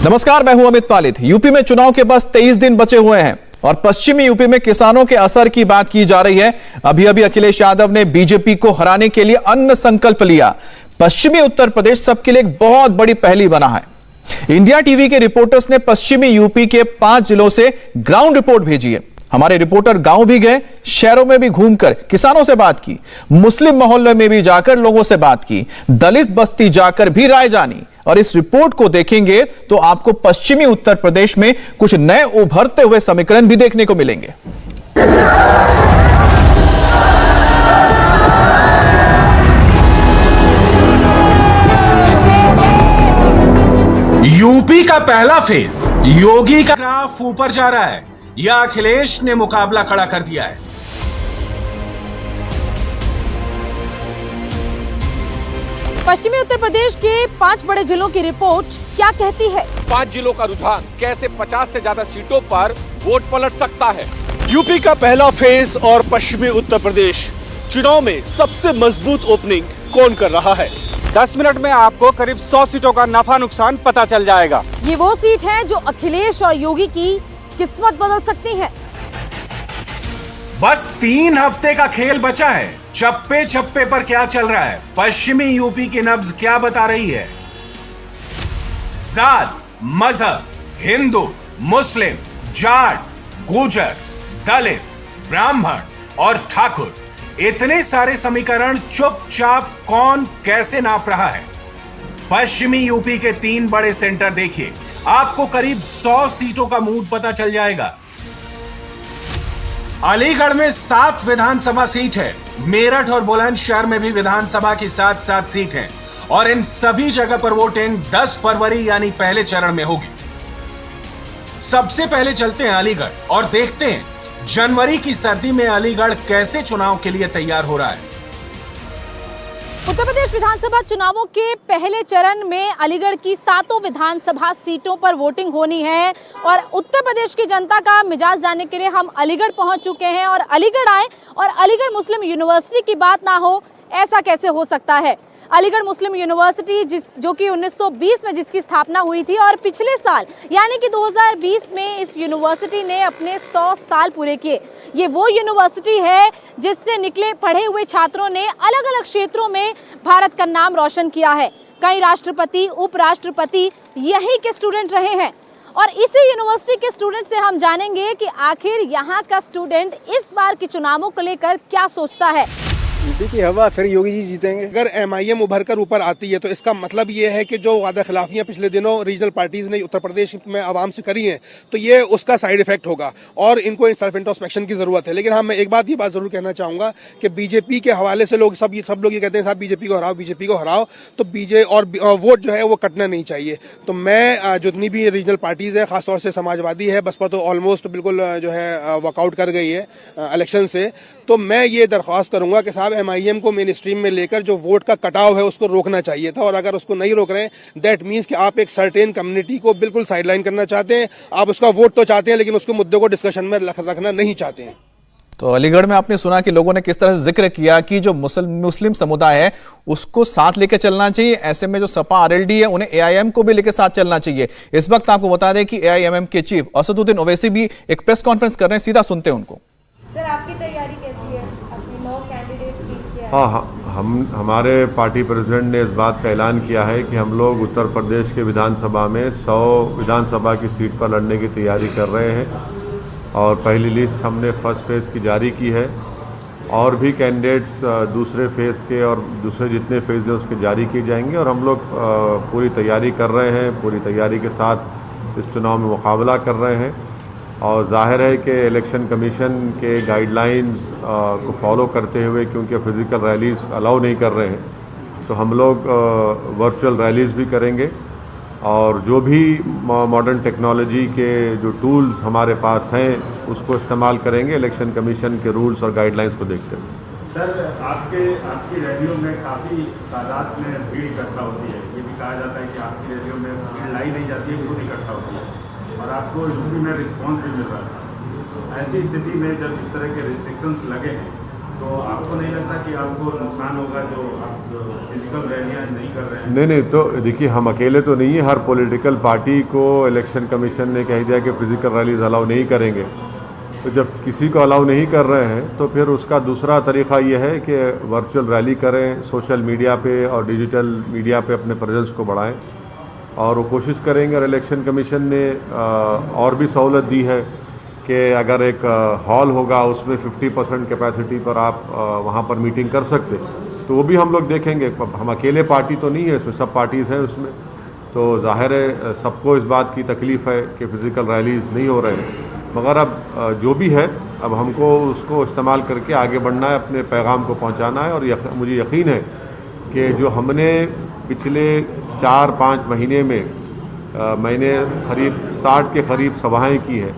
नमस्कार, मैं हूं अमित पालित। यूपी में चुनाव के बस 23 दिन बचे हुए हैं और पश्चिमी यूपी में किसानों के असर की बात की जा रही है। अभी अखिलेश यादव ने बीजेपी को हराने के लिए अन्न संकल्प लिया। पश्चिमी उत्तर प्रदेश सबके लिए एक बहुत बड़ी पहली बना है। इंडिया टीवी के रिपोर्टर्स ने पश्चिमी यूपी के 5 जिलों से ग्राउंड रिपोर्ट भेजी है। हमारे रिपोर्टर गांव भी गए, शहरों में भी घूमकर किसानों से बात की, मुस्लिम मोहल्ले में भी जाकर लोगों से बात की, दलित बस्ती जाकर भी राय जानी। और इस रिपोर्ट को देखेंगे तो आपको पश्चिमी उत्तर प्रदेश में कुछ नए उभरते हुए समीकरण भी देखने को मिलेंगे। यूपी का पहला फेज, योगी का ग्राफ ऊपर जा रहा है या अखिलेश ने मुकाबला खड़ा कर दिया है। पश्चिमी उत्तर प्रदेश के 5 बड़े जिलों की रिपोर्ट क्या कहती है? 5 जिलों का रुझान कैसे 50 से ज्यादा सीटों पर वोट पलट सकता है? यूपी का पहला फेज और पश्चिमी उत्तर प्रदेश चुनाव में सबसे मजबूत ओपनिंग कौन कर रहा है? 10 मिनट में आपको करीब 100 सीटों का नफा नुकसान पता चल जाएगा। ये वो सीट है जो अखिलेश और योगी की किस्मत बदल सकती है। बस 3 हफ्ते का खेल बचा है। चप्पे चप्पे पर क्या चल रहा है? पश्चिमी यूपी की नब्ज क्या बता रही है? जात, मजहब, हिंदू, मुस्लिम, जाट, गुर्जर, दलित, ब्राह्मण और ठाकुर, इतने सारे समीकरण चुपचाप कौन कैसे नाप रहा है? पश्चिमी यूपी के 3 बड़े सेंटर देखिए, आपको करीब 100 सीटों का मूड पता चल जाएगा। अलीगढ़ में 7 विधानसभा सीट है। मेरठ और बुलंदशहर में भी विधानसभा की 7-7 सीट हैं और इन सभी जगह पर वोटिंग 10 फरवरी यानी पहले चरण में होगी। सबसे पहले चलते हैं अलीगढ़ और देखते हैं जनवरी की सर्दी में अलीगढ़ कैसे चुनाव के लिए तैयार हो रहा है। उत्तर प्रदेश विधानसभा चुनावों के पहले चरण में अलीगढ़ की 7 विधानसभा सीटों पर वोटिंग होनी है और उत्तर प्रदेश की जनता का मिजाज जानने के लिए हम अलीगढ़ पहुंच चुके हैं और अलीगढ़ आए और अलीगढ़ मुस्लिम यूनिवर्सिटी की बात ना हो, ऐसा कैसे हो सकता है? अलीगढ़ मुस्लिम यूनिवर्सिटी जो कि 1920 में जिसकी स्थापना हुई थी और पिछले साल यानी कि 2020 में इस यूनिवर्सिटी ने अपने 100 साल पूरे किए। ये वो यूनिवर्सिटी है जिससे निकले पढ़े हुए छात्रों ने अलग अलग क्षेत्रों में भारत का नाम रोशन किया है। कई राष्ट्रपति, उपराष्ट्रपति यहीं के स्टूडेंट रहे हैं और इसी यूनिवर्सिटी के स्टूडेंट से हम जानेंगे कि आखिर यहाँ का स्टूडेंट इस बार के चुनावों को लेकर क्या सोचता है। यूपी की हवा फिर योगी जी जीतेंगे। अगर MIM उभर कर ऊपर आती है तो इसका मतलब ये है कि जो वादा खिलाफियां पिछले दिनों रीजनल पार्टीज ने उत्तर प्रदेश में आवाम से करी हैं तो ये उसका साइड इफेक्ट होगा और इनको सेल्फ इंट्रोस्पेक्शन की जरूरत है। लेकिन हाँ, मैं एक बात जरूर कहना चाहूंगा कि बीजेपी के हवाले से लोग सब लोग ये कहते हैं साहब बीजेपी को हराओ, तो और वोट जो है वो कटना नहीं चाहिए। तो मैं जितनी भी रीजनल पार्टीज है, खासतौर से समाजवादी है, बसपा तो ऑलमोस्ट बिल्कुल जो है वॉकआउट कर गई है इलेक्शन से, तो मैं ये दरख्वास्त करूंगा कि साहब MIM को मेन स्ट्रीम में लेकर जो वोट का कटाव है उसको रोकना चाहिए था और अगर उसको नहीं रोक रहे हैं दैट मींस कि आप एक सर्टेन कम्युनिटी को बिल्कुल साइडलाइन करना चाहते हैं। आप उसका वोट तो चाहते हैं लेकिन उसको मुद्दे को डिस्कशन में रखना नहीं चाहते हैं। तो अलीगढ़ में आपने सुना कि लोगों ने किस तरह से जिक्र किया कि जो मुस्लिम समुदाय है उसको साथ लेकर चलना चाहिए। ऐसे में जो सपा RLD है उन्हें AIM को भी लेकर साथ चलना चाहिए। इस वक्त आपको बता दें कि AIMM के चीफ असदुद्दीन ओवैसी भी एक प्रेस कॉन्फ्रेंस कर रहे हैं, सीधा सुनते हैं उनको। सर, आपकी तैयारी कैसी है? अपनी 9 कैंडिडेट्स की क्या है? हाँ, हमारे पार्टी प्रेसिडेंट ने इस बात का ऐलान किया है कि हम लोग उत्तर प्रदेश के विधानसभा में 100 विधानसभा की सीट पर लड़ने की तैयारी कर रहे हैं और पहली लिस्ट हमने फर्स्ट फेज़ की जारी की है और भी कैंडिडेट्स दूसरे फेज़ के और दूसरे जितने फेज़ हैं उसके जारी किए जाएंगे और हम लोग पूरी तैयारी कर रहे हैं, पूरी तैयारी के साथ इस चुनाव में मुकाबला कर रहे हैं और जाहिर है कि इलेक्शन कमीशन के गाइडलाइंस को फॉलो करते हुए, क्योंकि फिज़िकल रैलीज अलाउ नहीं कर रहे हैं, तो हम लोग वर्चुअल रैलीज भी करेंगे और जो भी मॉडर्न टेक्नोलॉजी के जो टूल्स हमारे पास हैं उसको इस्तेमाल करेंगे इलेक्शन कमीशन के रूल्स और गाइडलाइंस को देखते हुए। सर, आपकी रैलियों में काफ़ी तादाद में भीड़ इकट्ठा होती है। ये भी कहा जाता है कि आपकी रैलियों में भीड़ लाई नहीं जाती है, खुद इकट्ठा होती है और आपको यूपी में रिस्पॉन्स भी मिल रहा था। ऐसी स्थिति में जब इस तरह के रिस्ट्रिक्शंस लगे हैं तो आपको नहीं लगता कि आपको नुकसान होगा जो आप फिजिकल रैलियां नहीं कर रहे हैं? नहीं, तो देखिए हम अकेले तो नहीं है, हर पॉलिटिकल पार्टी को इलेक्शन कमीशन ने कह दिया कि फिजिकल रैलीज अलाउ नहीं करेंगे। तो जब किसी को अलाउ नहीं कर रहे हैं तो फिर उसका दूसरा तरीक़ा ये है कि वर्चुअल रैली करें, सोशल मीडिया पे और डिजिटल मीडिया पे अपने प्रेजेंस को बढ़ाएं और वो कोशिश करेंगे। और इलेक्शन कमीशन ने और भी सहूलत दी है कि अगर एक हॉल होगा उसमें 50% कैपेसिटी पर आप वहाँ पर मीटिंग कर सकते, तो वो भी हम लोग देखेंगे। हम अकेले पार्टी तो नहीं है इसमें, सब पार्टीज़ हैं उसमें, तो जाहिर है सबको इस बात की तकलीफ़ है कि फ़िज़िकल रैलीज़ नहीं हो रहे हैं। मगर अब जो भी है, अब हमको उसको इस्तेमाल करके आगे बढ़ना है, अपने पैगाम को पहुँचाना है। और मुझे यकीन है कि जो हमने पिछले 4-5 महीने में मैंने करीब 60 के करीब सभाएँ की हैं,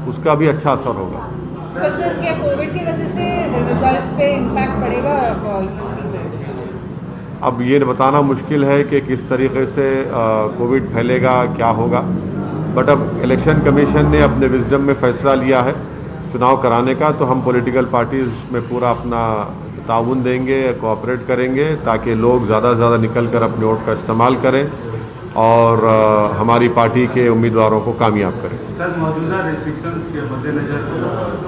उसका भी अच्छा असर होगा। तो सर क्या कोविड की वजह से रिजल्ट्स पे इम्पैक्ट पड़ेगा यूपी में? अब ये बताना मुश्किल है कि किस तरीके से कोविड फैलेगा, क्या होगा। बट अब इलेक्शन कमीशन ने अपने विजडम में फ़ैसला लिया है चुनाव कराने का, तो हम पॉलिटिकल पार्टीज़ में पूरा अपना ताउन देंगे, कोऑपरेट करेंगे ताकि लोग ज़्यादा से ज़्यादा निकल कर अपने वोट का इस्तेमाल करें और हमारी पार्टी के उम्मीदवारों को कामयाब करें। सर, मौजूदा रिस्ट्रिक्शंस के मद्देनजर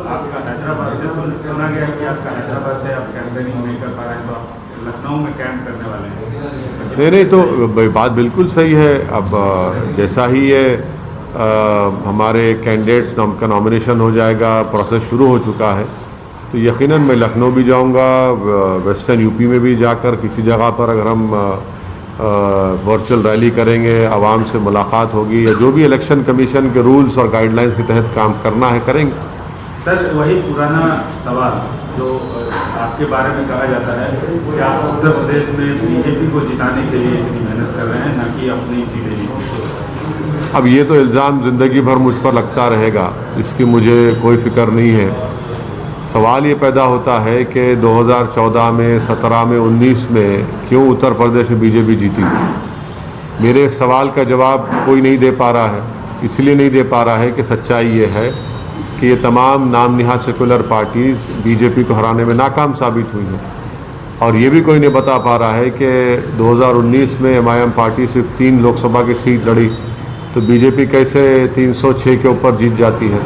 आपका हैदराबाद से सुना गया है कि आपका हैदराबाद से आप कैंपेनिंग नहीं कर पा रहे हैं, तो आप लखनऊ में कैंप करने वाले हैं? नहीं, तो बात बिल्कुल सही है। अब जैसा ही ये हमारे कैंडिडेट्स का नॉमिनेशन हो जाएगा, प्रोसेस शुरू हो चुका है, तो यकीनन मैं लखनऊ भी जाऊंगा, वेस्टर्न यूपी में भी जाकर किसी जगह पर अगर हम वर्चुअल रैली करेंगे, आवाम से मुलाकात होगी या जो भी इलेक्शन कमीशन के रूल्स और गाइडलाइंस के तहत काम करना है करेंगे। सर, वही पुराना सवाल जो आपके बारे में कहा जाता है कि आप उत्तर प्रदेश में बीजेपी को जिताने के लिए इतनी मेहनत कर रहे हैं, न कि अपनी सीटें जीतने। अब ये तो इल्ज़ाम ज़िंदगी भर मुझ पर लगता रहेगा, इसकी मुझे कोई फ़िक्र नहीं है। सवाल ये पैदा होता है कि 2014 में, 17 में, 19 में क्यों उत्तर प्रदेश में बीजेपी जीती। मेरे सवाल का जवाब कोई नहीं दे पा रहा है। इसलिए नहीं दे पा रहा है कि सच्चाई ये है कि ये तमाम नाम निहाद सेकुलर पार्टीज़ बीजेपी को हराने में नाकाम साबित हुई हैं। और ये भी कोई नहीं बता पा रहा है कि 2019 में एमआईएम पार्टी सिर्फ 3 लोकसभा की सीट लड़ी, तो बीजेपी कैसे 306 के ऊपर जीत जाती है।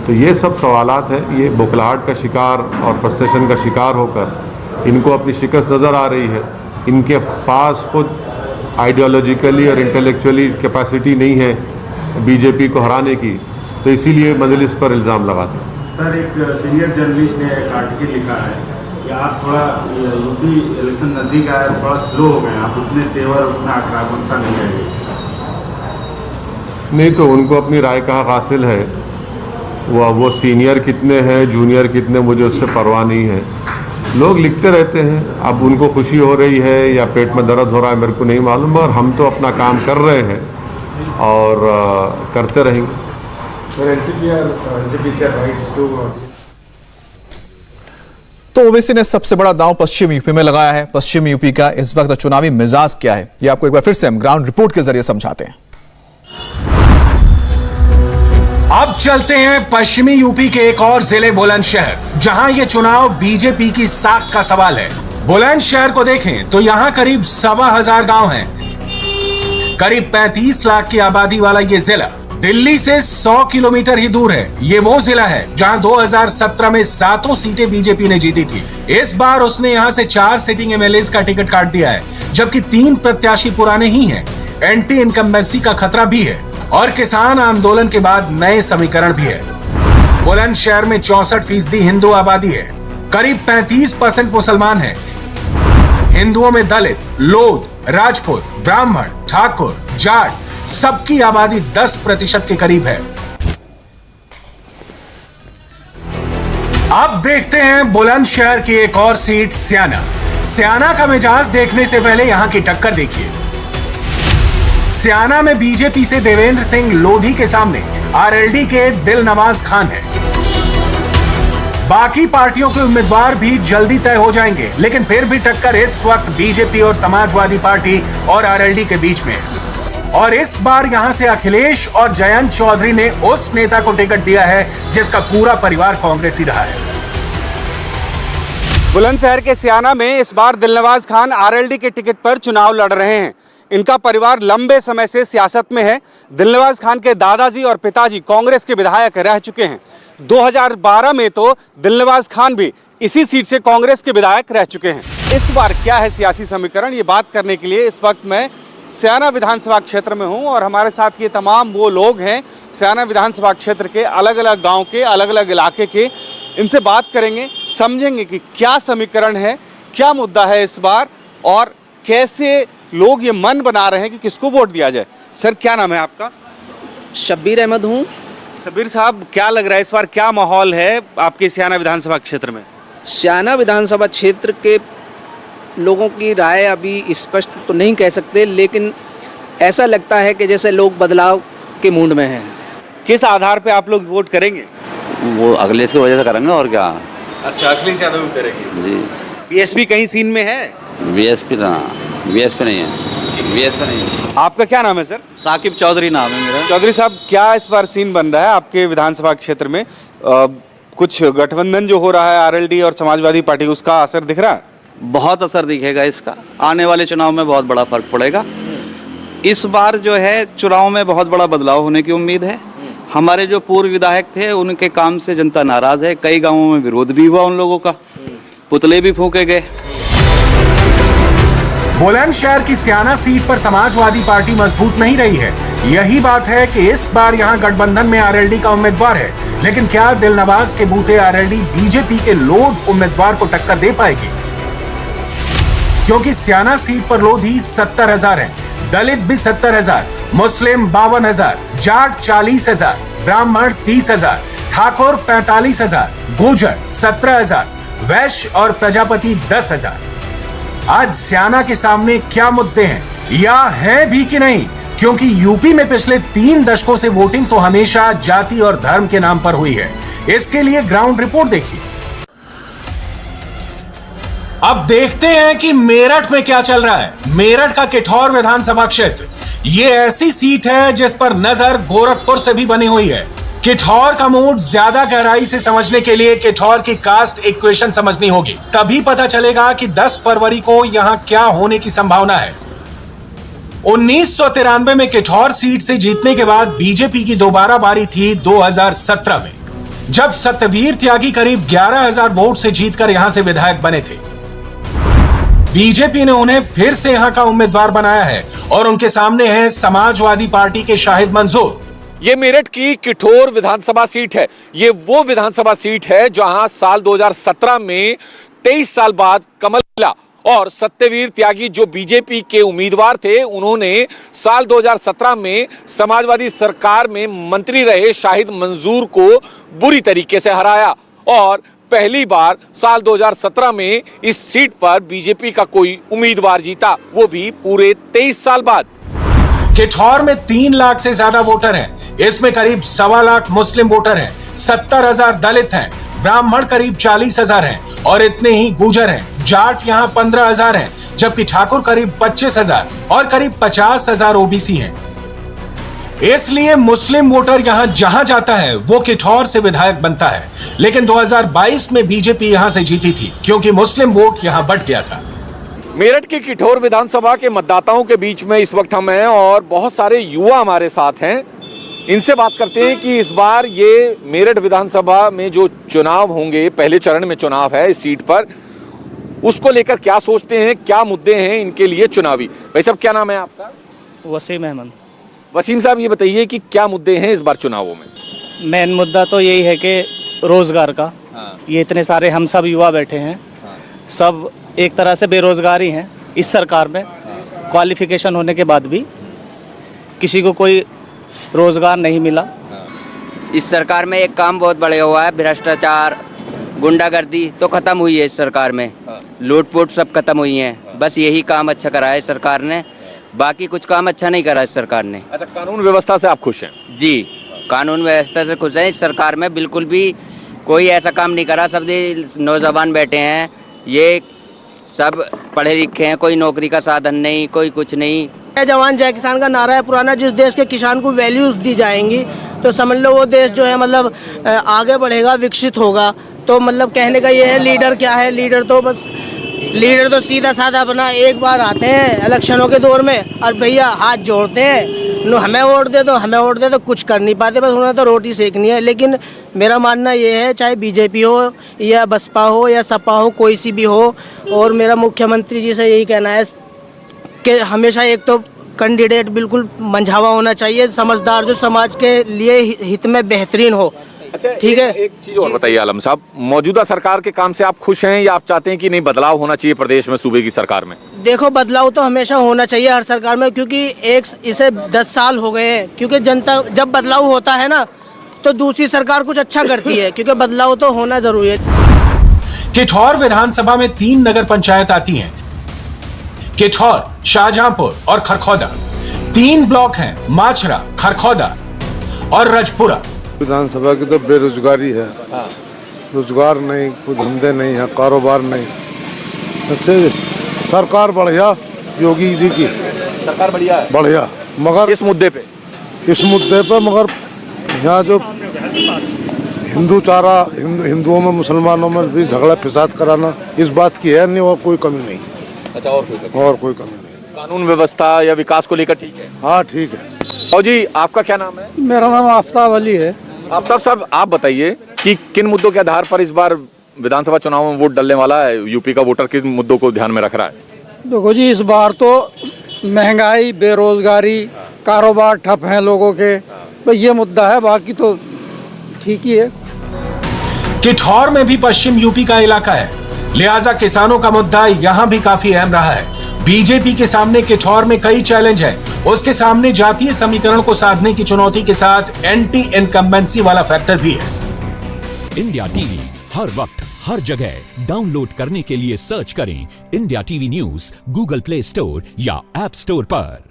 तो ये सब सवालात हैं। ये बौखलाहट का शिकार और फ्रस्ट्रेशन का शिकार होकर इनको अपनी शिकस्त नज़र आ रही है। इनके पास खुद आइडियोलॉजिकली और इंटेलेक्चुअली कैपेसिटी नहीं है बीजेपी को हराने की, तो इसीलिए मजलिस पर इल्ज़ाम लगाते हैं। सर, एक सीनियर जर्नलिस्ट ने एक आर्टिकल लिखा है कि आप थोड़ा यूपी इलेक्शन नज़दीक आया, थोड़ा स्लो हो गए, आप उतने तेवर, उतना आक्रामकता नहीं रहेगी। नहीं, तो उनको अपनी राय का हक हासिल है। वो सीनियर कितने हैं, जूनियर कितने, मुझे उससे परवाह नहीं है। लोग लिखते रहते हैं, अब उनको खुशी हो रही है या पेट में दर्द हो रहा है मेरे को नहीं मालूम, मगर हम तो अपना काम कर रहे हैं और करते रहेंगे। तो ओवैसी ने सबसे बड़ा दांव पश्चिम यूपी में लगाया है। पश्चिम यूपी का इस वक्त चुनावी मिजाज क्या है, ये आपको एक बार फिर से हम ग्राउंड रिपोर्ट के जरिए समझाते हैं। अब चलते हैं पश्चिमी यूपी के एक और जिले बुलंदशहर, जहां यह चुनाव बीजेपी की साख का सवाल है। बुलंदशहर को देखें तो यहां करीब 15,000 गांव हैं। करीब 35 लाख की आबादी वाला ये जिला दिल्ली से 100 किलोमीटर ही दूर है। ये वो जिला है जहां 2017 में 7 सीटें बीजेपी ने जीती थी। इस बार उसने यहां से 4 सिटिंग एमएलए का टिकट काट दिया है, जबकि 3 प्रत्याशी पुराने ही हैं। एंटी इनकम्बेंसी का खतरा भी है और किसान आंदोलन के बाद नए समीकरण भी है। बुलंदशहर में 64% हिंदू आबादी है, करीब 35% मुसलमान हैं। हिंदुओं में दलित, लोध, राजपूत, ब्राह्मण, ठाकुर, जाट सबकी आबादी 10% के करीब है। अब देखते हैं बुलंदशहर की एक और सीट स्याना। स्याना का मिजाज देखने से पहले यहां की टक्कर देखिए। स्याना में बीजेपी से देवेंद्र सिंह लोधी के सामने आरएलडी के दिलनवाज खान है। बाकी पार्टियों के उम्मीदवार भी जल्दी तय हो जाएंगे, लेकिन फिर भी टक्कर इस वक्त बीजेपी और समाजवादी पार्टी और आरएलडी के बीच में है। और इस बार यहां से अखिलेश और जयंत चौधरी ने उस नेता को टिकट दिया है जिसका पूरा परिवार कांग्रेसी रहा है। बुलंदशहर के सियाना में इस बार दिलनवाज खान आरएलडी के टिकट पर चुनाव लड़ रहे हैं। इनका परिवार लंबे समय से सियासत में है। दिलनवाज खान के दादाजी और पिताजी कांग्रेस के विधायक रह चुके हैं। 2012 में तो दिलनवाज खान भी इसी सीट से कांग्रेस के विधायक रह चुके हैं। इस बार क्या है सियासी समीकरण, ये बात करने के लिए इस वक्त मैं सियाना विधानसभा क्षेत्र में हूं और हमारे साथ ये तमाम वो लोग हैं सियाना विधानसभा क्षेत्र के, अलग अलग गांव के, अलग अलग इलाके के। इनसे बात करेंगे, समझेंगे कि क्या समीकरण है, क्या मुद्दा है इस बार और कैसे लोग ये मन बना रहे हैं कि किसको वोट दिया जाए। सर, क्या नाम है आपका? शब्बीर अहमद हूँ। शब्बीर साहब, क्या लग रहा है इस बार क्या माहौल है आपके सियाना विधानसभा क्षेत्र में? सियाना विधानसभा क्षेत्र के लोगों की राय अभी स्पष्ट तो नहीं कह सकते, लेकिन ऐसा लगता है कि जैसे लोग बदलाव के मूड में हैं। किस आधार पे आप लोग वोट करेंगे? वो अखिलेश की वजह से करेंगे और क्या। अच्छा, अखिलेश यादव करेंगे जी। बीएसपी कहीं सीन में है? बीएसपी नहीं है, बीएसपी नहीं है। आपका क्या नाम है सर? साकिब चौधरी नाम है मेरा। चौधरी साहब, क्या इस बार सीन बन रहा है आपके विधानसभा क्षेत्र में? कुछ गठबंधन जो हो रहा है आरएलडी और समाजवादी पार्टी, उसका असर दिख रहा है? बहुत असर दिखेगा इसका, आने वाले चुनाव में बहुत बड़ा फर्क पड़ेगा। इस बार जो है चुनाव में बहुत बड़ा बदलाव होने की उम्मीद है। हमारे जो पूर्व विधायक थे उनके काम से जनता नाराज है। कई गांवों में विरोध भी हुआ उन लोगों का, पुतले भी फूंके गए। बुलंदशहर की सियाना सीट पर समाजवादी पार्टी मजबूत नहीं रही है। यही बात है कि इस बार यहां गठबंधन में आरएलडी का उम्मीदवार है, लेकिन क्या दिलनवाज के बूते आरएलडी बीजेपी के लोध उम्मीदवार को टक्कर दे पाएगी? क्योंकि सियाना सीट पर लोधी 70,000 है, दलित भी 70,000, मुस्लिम 52,000, जाट 40,000, ब्राह्मण 30,000, ठाकुर 45,000, गुर्जर 17,000, वैश्य और प्रजापति 10,000। आज सियाना के सामने क्या मुद्दे हैं या हैं भी कि नहीं? क्योंकि यूपी में पिछले 3 दशकों से वोटिंग तो हमेशा जाति और धर्म के नाम पर हुई है। इसके लिए ग्राउंड रिपोर्ट देखिए। अब देखते हैं कि मेरठ में क्या चल रहा है। मेरठ का किठौर विधानसभा क्षेत्र, ये ऐसी सीट है जिस पर नजर गोरखपुर से भी बनी हुई है। किठौर का मूड ज्यादा गहराई से समझने के लिए किठौर की कास्ट इक्वेशन समझनी होगी, तभी पता चलेगा कि 10 फरवरी को यहां क्या होने की संभावना है। 1993 में किठौर सीट से जीतने के बाद बीजेपी की दोबारा बारी थी 2017 में, जब सत्यवीर त्यागी करीब 11,000 वोट से जीतकर यहां से विधायक बने थे। बीजेपी ने उन्हें फिर से यहां का उम्मीदवार बनाया है और उनके सामने है समाजवादी पार्टी के शाहिद मंसूर। ये मेरठ की किठौर विधानसभा सीट है। ये वो विधानसभा सीट है जहां साल 2017 में 23 साल बाद कमल खिला और सत्यवीर त्यागी जो बीजेपी के उम्मीदवार थे, उन्होंने साल 2017 में समाजवादी सरकार में मंत्री रहे शाहिद मंसूर को बुरी तरीके से हराया और पहली बार साल 2017 में इस सीट पर बीजेपी का कोई उम्मीदवार जीता, वो भी पूरे 23 साल बाद। किठौर में 3 लाख से ज्यादा वोटर हैं। इसमें करीब 1.25 लाख मुस्लिम वोटर हैं, 70,000 दलित हैं, ब्राह्मण करीब 40,000 हैं और इतने ही गुर्जर हैं। जाट यहां 15,000 हैं, जबकि ठाकुर करीब 25,000 और करीब 50,000 ओबीसी हैं। इसलिए मुस्लिम वोटर यहां जहां जाता है वो किठौर से विधायक बनता है। लेकिन 2022 में बीजेपी यहां से जीती थी क्योंकि मुस्लिम वोट यहां बट गया था। मेरठ की किठौर विधानसभा के मतदाताओं के बीच में इस वक्त हम हैं और बहुत सारे युवा हमारे साथ हैं। इनसे बात करते हैं कि इस बार ये मेरठ विधानसभा में जो चुनाव होंगे, पहले चरण में चुनाव है इस सीट पर, उसको लेकर क्या सोचते हैं, क्या मुद्दे हैं इनके लिए चुनावी। भाई साहब, क्या नाम है आपका? वसीम अहमद। वसीम साहब, ये बताइए कि क्या मुद्दे हैं इस बार चुनावों में? मेन मुद्दा तो यही है कि रोजगार का। ये इतने सारे हम सब युवा बैठे हैं, सब एक तरह से बेरोजगार ही हैं इस सरकार में। क्वालिफिकेशन होने के बाद भी किसी को कोई रोजगार नहीं मिला। इस सरकार में एक काम बहुत बढ़िया हुआ है, भ्रष्टाचार, गुंडागर्दी तो खत्म हुई है इस सरकार में। लूटपुट सब खत्म हुई है। बस यही काम अच्छा करा है सरकार ने, बाकी कुछ काम अच्छा नहीं करा इस सरकार ने। अच्छा, कानून व्यवस्था से आप खुश हैं? जी, कानून व्यवस्था से खुश हैं। इस सरकार में बिल्कुल भी कोई ऐसा काम नहीं करा। सब नौजवान बैठे हैं, ये सब पढ़े लिखे हैं, कोई नौकरी का साधन नहीं, कोई कुछ नहीं। जय जवान जय किसान का नारा है पुराना। जिस देश के किसान को वैल्यूज दी जाएंगी तो समझ लो वो देश जो है मतलब आगे बढ़ेगा, विकसित होगा। तो तो मतलब कहने का ये है, लीडर क्या है, लीडर तो सीधा साधा अपना एक बार आते हैं इलेक्शनों के दौर में और भैया हाथ जोड़ते हैं, लो हमें वोट दे दो, हमें वोट दे दो, कुछ कर नहीं पाते, बस उन्हें तो रोटी सेकनी है। लेकिन मेरा मानना ये है, चाहे बीजेपी हो या बसपा हो या सपा हो, कोई सी भी हो, और मेरा मुख्यमंत्री जी से यही कहना है कि हमेशा एक तो कैंडिडेट बिल्कुल मंझावा होना चाहिए, समझदार, जो समाज के लिए हित में बेहतरीन हो। अच्छा, ठीक है। एक चीज और बताइए आलम साहब, मौजूदा सरकार के काम से आप खुश हैं या आप चाहते हैं कि नहीं बदलाव होना चाहिए प्रदेश में, सूबे की सरकार में? देखो, बदलाव तो हमेशा होना चाहिए हर सरकार में, क्योंकि इसे 10 साल हो गए हैं। क्योंकि जनता, जब बदलाव होता है ना, तो दूसरी सरकार कुछ अच्छा करती है, क्योंकि बदलाव तो होना जरूरी है। किठौर विधानसभा में 3 नगर पंचायत आती हैं, किठौर, शाहजहांपुर और खरखौदा। 3 ब्लॉक हैं, माचरा, खरखौदा और रजपुरा। विधानसभा की तो बेरोजगारी है, रोजगार नहीं, कुछ धंधे नहीं है, कारोबार नहीं। अच्छे सरकार बढ़िया, योगी जी की सरकार बढ़िया है, बढ़िया, मगर इस मुद्दे पे मगर यहाँ जो हिंदुओं में मुसलमानों में भी झगड़ा फिसाद कराना, इस बात की है नहीं, और कोई कमी नहीं। अच्छा, और कोई कमी नहीं। कानून व्यवस्था या विकास को लेकर ठीक है? हाँ, ठीक है। और जी, आपका क्या नाम है? मेरा नाम आफ्ताब अली है। आफ्ताब साहब, आप बताइए कि किन मुद्दों के आधार पर इस बार विधानसभा चुनाव में वोट डलने वाला है? यूपी का वोटर किन मुद्दों को ध्यान में रख रहा है? देखो जी, इस बार तो महंगाई, बेरोजगारी, कारोबार ठप हैं लोगों के, तो ये मुद्दा है, बाकी तो ठीक ही है। किठौर में भी पश्चिम यूपी का इलाका है, लिहाजा किसानों का मुद्दा यहाँ भी काफी अहम रहा है। बीजेपी के सामने किठौर में कई चैलेंज है। उसके सामने जातीय समीकरण को साधने की चुनौती के साथ एंटी इनकम्बेंसी वाला फैक्टर भी है। इंडिया टीवी हर वक्त हर जगह डाउनलोड करने के लिए सर्च करें India TV news Google play store या ऐप स्टोर पर।